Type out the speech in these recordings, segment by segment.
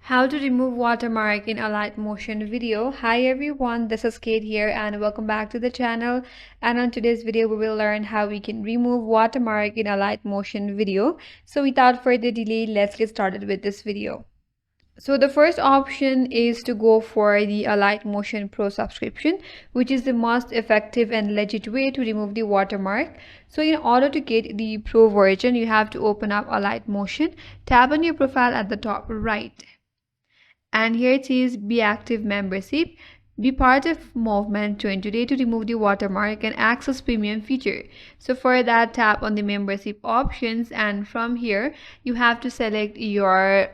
How to remove watermark in Alight motion video. Hi everyone, this is Kate here and welcome back to the channel. And on today's video we will learn how we can remove watermark in Alight motion video. So without further delay, let's get started with this video. So the first option is to go for the Alight Motion Pro subscription, which is the most effective and legit way to remove the watermark. So in order to get the Pro version, you have to open up Alight Motion, tap on your profile at the top right. And here it says be active membership, be part of movement, join today to remove the watermark and access premium feature. So for that, tap on the membership options, and from here you have to select your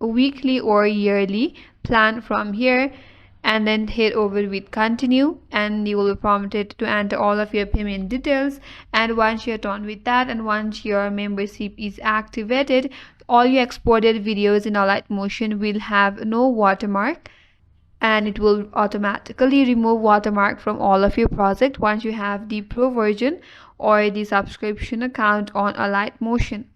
weekly or yearly plan from here, and then hit over with continue, and you will be prompted to enter all of your payment details. And once you're done with that, and once your membership is activated, all your exported videos in Alight Motion will have no watermark, and it will automatically remove watermark from all of your projects once you have the Pro version or the subscription account on Alight Motion.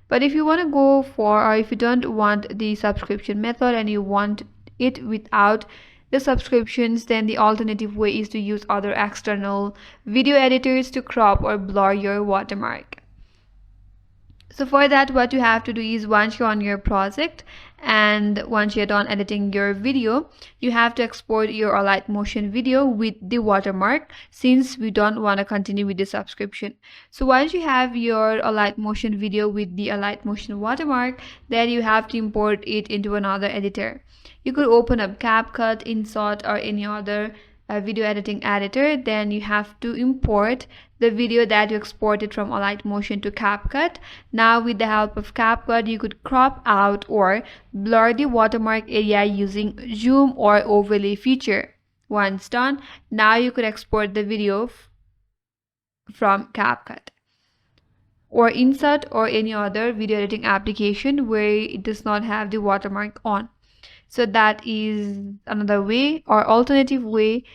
But if you want to go for, or if you don't want the subscription method and you want it without the subscriptions, then the alternative way is to use other external video editors to crop or blur your watermark. So for that, what you have to do is, once you're on your project and once you're done editing your video, you have to export your Alight Motion video with the watermark, since we don't want to continue with the subscription. So once you have your Alight Motion video with the Alight Motion watermark, then you have to import it into another editor. You could open up CapCut, InShot, or any other video editing editor. Then you have to import the video that you exported from Alight Motion to CapCut. Now with the help of CapCut, you could crop out or blur the watermark area using zoom or overlay feature. Once done, now you could export the video from CapCut or InShot or any other video editing application where it does not have the watermark on. So that is another way or alternative way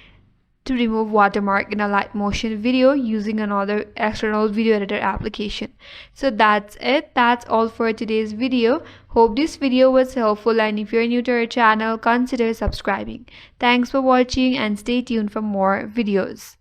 to remove watermark in Alight Motion video using another external video editor application. So that's it. That's all for today's video. Hope this video was helpful, and if you're new to our channel, consider subscribing. Thanks for watching and stay tuned for more videos.